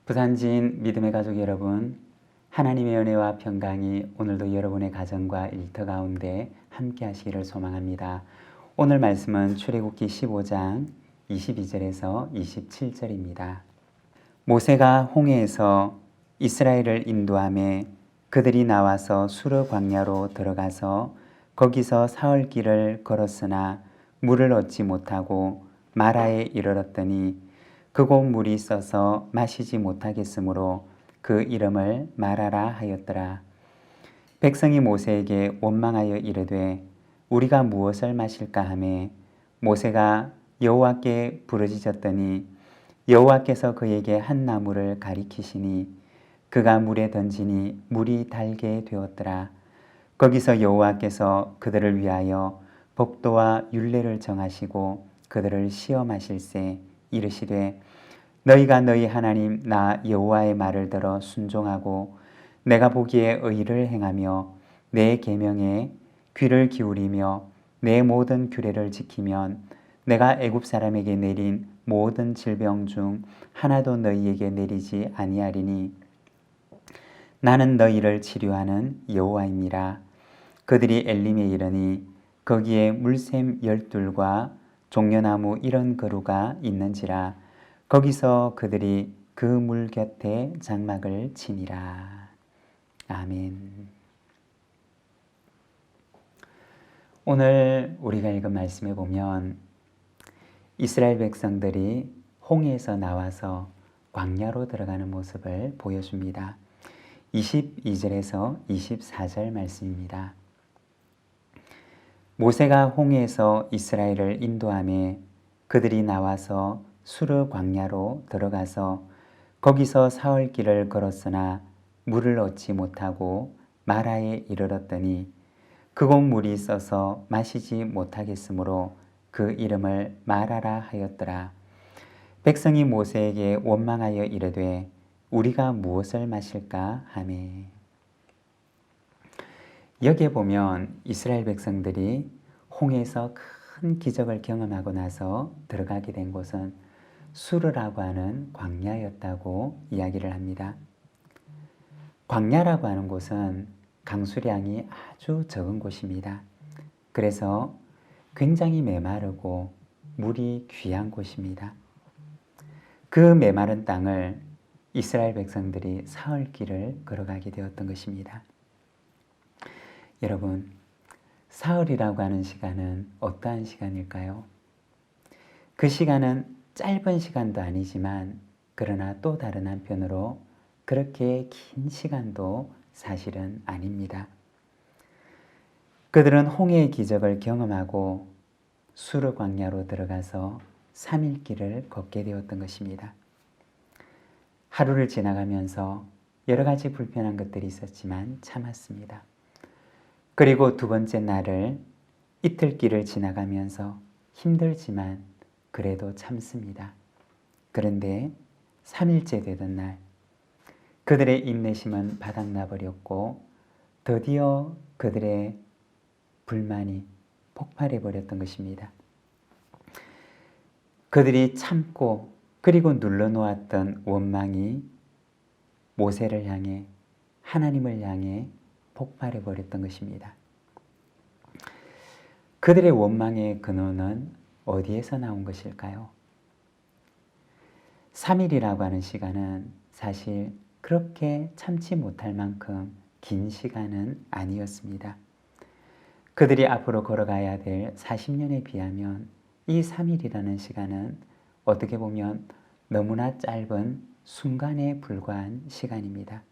부산지인 믿음의 가족 여러분, 하나님의 은혜와 평강이 오늘도 여러분의 가정과 일터 가운데 함께 하시기를 소망합니다. 오늘 말씀은 출애굽기 15장 22절에서 27절입니다. 모세가 홍해에서 이스라엘을 인도하며 그들이 나와서 수르 광야로 들어가서 거기서 사흘 길을 걸었으나 물을 얻지 못하고 마라에 이르렀더니 그곳 물이 써서 마시지 못하겠으므로 그 이름을 마라라 하였더라. 백성이 모세에게 원망하여 이르되 우리가 무엇을 마실까 하매 모세가 여호와께 부르짖었더니 여호와께서 그에게 한 나무를 가리키시니 그가 물에 던지니 물이 달게 되었더라. 거기서 여호와께서 그들을 위하여 법도와 율례를 정하시고 그들을 시험하실세 이르시되 너희가 너희 하나님 나 여호와의 말을 들어 순종하고 내가 보기에 의를 행하며 내 계명에 귀를 기울이며 내 모든 규례를 지키면 내가 애굽 사람에게 내린 모든 질병 중 하나도 너희에게 내리지 아니하리니 나는 너희를 치료하는 여호와입니다. 그들이 엘림에 이르니 거기에 물샘 12과 종려나무 이런 그루가 있는지라 거기서 그들이 그 물 곁에 장막을 치니라. 아멘. 오늘 우리가 읽은 말씀에 보면 이스라엘 백성들이 홍해에서 나와서 광야로 들어가는 모습을 보여줍니다. 22절에서 24절 말씀입니다. 모세가 홍해에서 이스라엘을 인도하며 그들이 나와서 수르 광야로 들어가서 거기서 사흘 길을 걸었으나 물을 얻지 못하고 마라에 이르렀더니 그곳 물이 써서 마시지 못하겠으므로 그 이름을 마라라 하였더라. 백성이 모세에게 원망하여 이르되 우리가 무엇을 마실까 하매. 여기에 보면 이스라엘 백성들이 홍해에서 큰 기적을 경험하고 나서 들어가게 된 곳은 수르라고 하는 광야였다고 이야기를 합니다. 광야라고 하는 곳은 강수량이 아주 적은 곳입니다. 그래서 굉장히 메마르고 물이 귀한 곳입니다. 그 메마른 땅을 이스라엘 백성들이 사흘 길을 걸어가게 되었던 것입니다. 여러분, 사흘이라고 하는 시간은 어떠한 시간일까요? 그 시간은 짧은 시간도 아니지만 그러나 또 다른 한편으로 그렇게 긴 시간도 사실은 아닙니다. 그들은 홍해의 기적을 경험하고 수르 광야로 들어가서 3일 길을 걷게 되었던 것입니다. 하루를 지나가면서 여러 가지 불편한 것들이 있었지만 참았습니다. 그리고 두 번째 날을 이틀 길을 지나가면서 힘들지만 그래도 참습니다. 그런데 3일째 되던 날 그들의 인내심은 바닥나 버렸고 드디어 그들의 불만이 폭발해 버렸던 것입니다. 그들이 참고 그리고 눌러놓았던 원망이 모세를 향해 하나님을 향해 폭발해 버렸던 것입니다. 그들의 원망의 근원은 어디에서 나온 것일까요? 3일이라고 하는 시간은 사실 그렇게 참지 못할 만큼 긴 시간은 아니었습니다. 그들이 앞으로 걸어가야 될 40년에 비하면 이 3일이라는 시간은 어떻게 보면 너무나 짧은 순간에 불과한 시간입니다.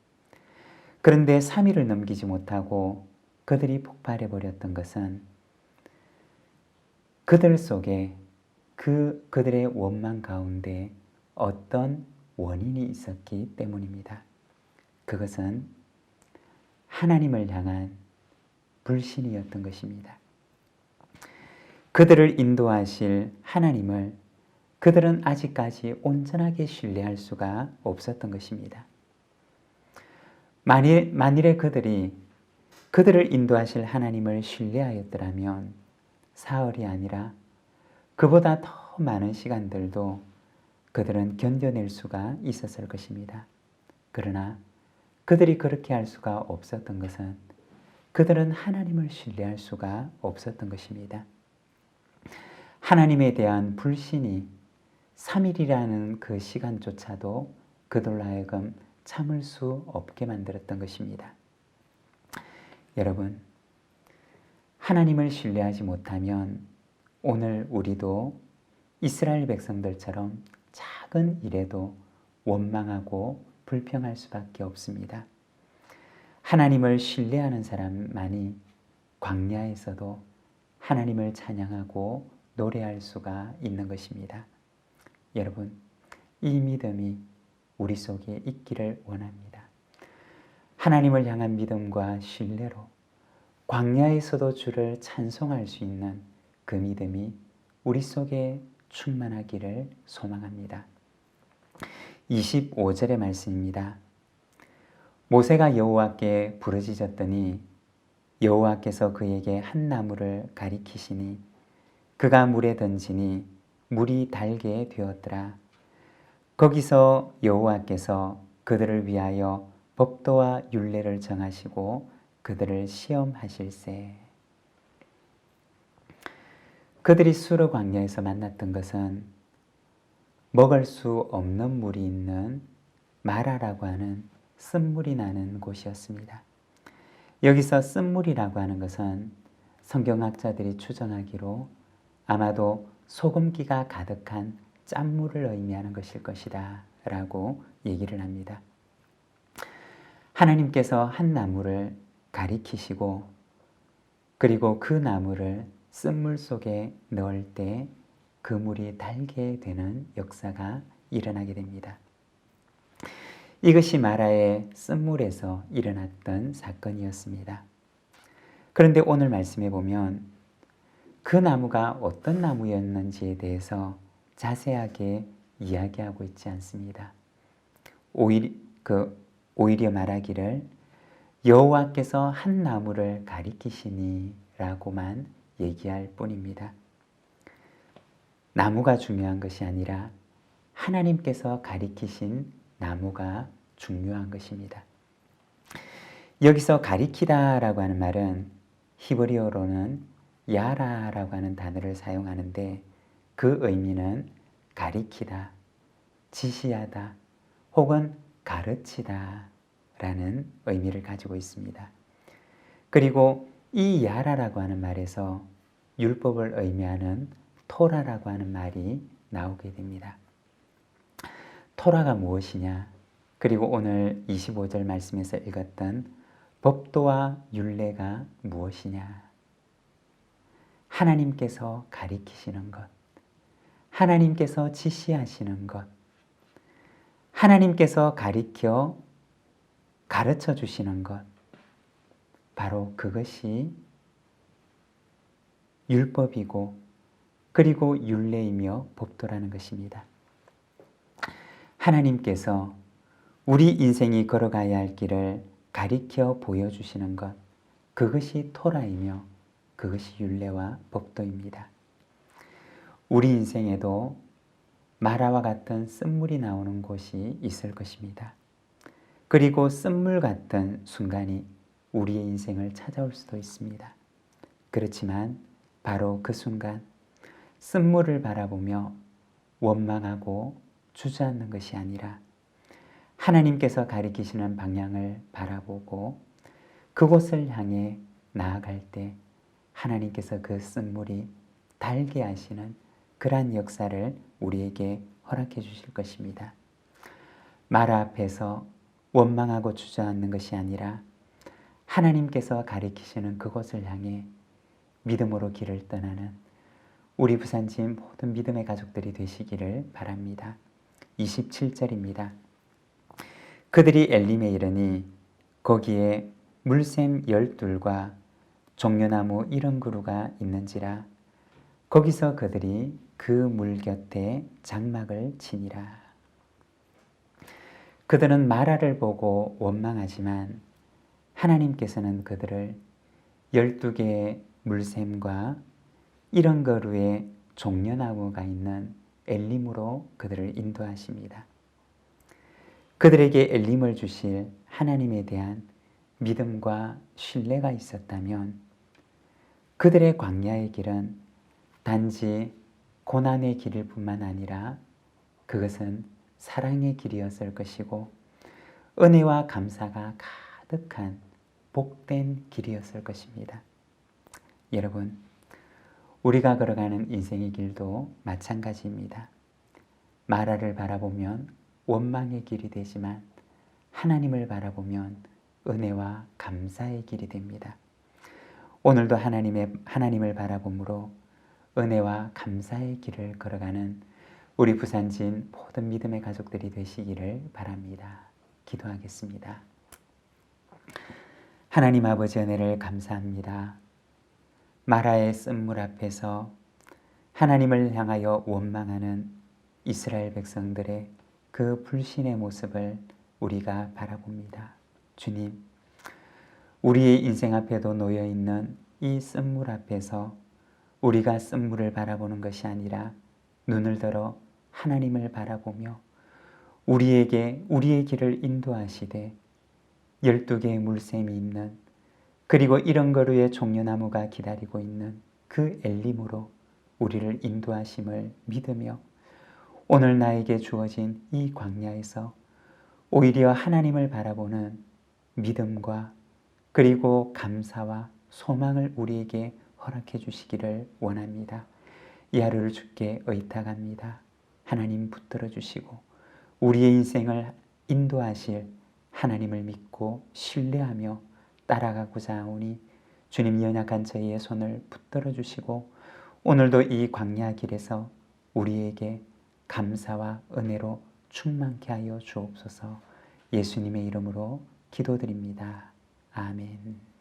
그런데 3일을 넘기지 못하고 그들이 폭발해 버렸던 것은 그들 속에 그들의 원망 가운데 어떤 원인이 있었기 때문입니다. 그것은 하나님을 향한 불신이었던 것입니다. 그들을 인도하실 하나님을 그들은 아직까지 온전하게 신뢰할 수가 없었던 것입니다. 만일에 그들을 인도하실 하나님을 신뢰하였더라면 사흘이 아니라 그보다 더 많은 시간들도 그들은 견뎌낼 수가 있었을 것입니다. 그러나 그들이 그렇게 할 수가 없었던 것은 그들은 하나님을 신뢰할 수가 없었던 것입니다. 하나님에 대한 불신이 3일이라는 그 시간조차도 그들로 하여금 참을 수 없게 만들었던 것입니다. 여러분, 하나님을 신뢰하지 못하면 오늘 우리도 이스라엘 백성들처럼 작은 일에도 원망하고 불평할 수밖에 없습니다. 하나님을 신뢰하는 사람만이 광야에서도 하나님을 찬양하고 노래할 수가 있는 것입니다. 여러분, 이 믿음이 우리 속에 있기를 원합니다. 하나님을 향한 믿음과 신뢰로 광야에서도 주를 찬송할 수 있는 그 믿음이 우리 속에 충만하기를 소망합니다. 25절의 말씀입니다. 모세가 여호와께 부르짖었더니 여호와께서 그에게 한 나무를 가리키시니 그가 물에 던지니 물이 달게 되었더라. 거기서 여호와께서 그들을 위하여 법도와 율례를 정하시고 그들을 시험하실세. 그들이 수르 광야에서 만났던 것은 먹을 수 없는 물이 있는 마라라고 하는 쓴물이 나는 곳이었습니다. 여기서 쓴물이라고 하는 것은 성경학자들이 추정하기로 아마도 소금기가 가득한 짠물을 의미하는 것일 것이다 라고 얘기를 합니다. 하나님께서 한 나무를 가리키시고 그리고 그 나무를 쓴물 속에 넣을 때 그 물이 달게 되는 역사가 일어나게 됩니다. 이것이 마라의 쓴물에서 일어났던 사건이었습니다. 그런데 오늘 말씀에 보면 그 나무가 어떤 나무였는지에 대해서 자세하게 이야기하고 있지 않습니다. 오히려 말하기를 여호와께서 한 나무를 가리키시니 라고만 얘기할 뿐입니다. 나무가 중요한 것이 아니라 하나님께서 가리키신 나무가 중요한 것입니다. 여기서 가리키다라고 하는 말은 히브리어로는 야라라고 하는 단어를 사용하는데 그 의미는 가리키다, 지시하다, 혹은 가르치다 라는 의미를 가지고 있습니다. 그리고 이 야라라고 하는 말에서 율법을 의미하는 토라라고 하는 말이 나오게 됩니다. 토라가 무엇이냐? 그리고 오늘 25절 말씀에서 읽었던 법도와 율례가 무엇이냐? 하나님께서 가리키시는 것, 하나님께서 지시하시는 것, 하나님께서 가르쳐 주시는 것, 바로 그것이 율법이고 그리고 율례이며 법도라는 것입니다. 하나님께서 우리 인생이 걸어가야 할 길을 가리켜 보여주시는 것, 그것이 토라이며 그것이 율례와 법도입니다. 우리 인생에도 마라와 같은 쓴물이 나오는 곳이 있을 것입니다. 그리고 쓴물 같은 순간이 우리의 인생을 찾아올 수도 있습니다. 그렇지만 바로 그 순간 쓴물을 바라보며 원망하고 주저앉는 것이 아니라 하나님께서 가리키시는 방향을 바라보고 그곳을 향해 나아갈 때 하나님께서 그 쓴물이 달게 하시는 그러한 역사를 우리에게 허락해 주실 것입니다. 마라 앞에서 원망하고 주저앉는 것이 아니라 하나님께서 가리키시는 그곳을 향해 믿음으로 길을 떠나는 우리 부산진 모든 믿음의 가족들이 되시기를 바랍니다. 27절입니다. 그들이 엘림에 이르니 거기에 물샘 12과 종려나무 70그루가 있는지라 거기서 그들이 그 물 곁에 장막을 치니라. 그들은 마라를 보고 원망하지만 하나님께서는 그들을 12개의 물샘과 70그루의 종려나무가 있는 엘림으로 그들을 인도하십니다. 그들에게 엘림을 주실 하나님에 대한 믿음과 신뢰가 있었다면 그들의 광야의 길은 단지 고난의 길일 뿐만 아니라 그것은 사랑의 길이었을 것이고 은혜와 감사가 가득한 복된 길이었을 것입니다. 여러분, 우리가 걸어가는 인생의 길도 마찬가지입니다. 마라를 바라보면 원망의 길이 되지만 하나님을 바라보면 은혜와 감사의 길이 됩니다. 오늘도 하나님을 바라봄으로 은혜와 감사의 길을 걸어가는 우리 부산진 모든 믿음의 가족들이 되시기를 바랍니다. 기도하겠습니다. 하나님 아버지 은혜를 감사합니다. 마라의 쓴물 앞에서 하나님을 향하여 원망하는 이스라엘 백성들의 그 불신의 모습을 우리가 바라봅니다. 주님, 우리의 인생 앞에도 놓여있는 이 쓴물 앞에서 우리가 쓴물을 바라보는 것이 아니라 눈을 들어 하나님을 바라보며 우리의 길을 인도하시되 12개의 물샘이 있는 그리고 이런 거루의 종려나무가 기다리고 있는 그 엘림으로 우리를 인도하심을 믿으며 오늘 나에게 주어진 이 광야에서 오히려 하나님을 바라보는 믿음과 그리고 감사와 소망을 우리에게 허락해 주시기를 원합니다. 이 하루를 주께 의탁합니다. 하나님 붙들어 주시고 우리의 인생을 인도하실 하나님을 믿고 신뢰하며 따라가고자 하오니 주님 연약한 저희의 손을 붙들어 주시고 오늘도 이 광야 길에서 우리에게 감사와 은혜로 충만케 하여 주옵소서. 예수님의 이름으로 기도드립니다. 아멘.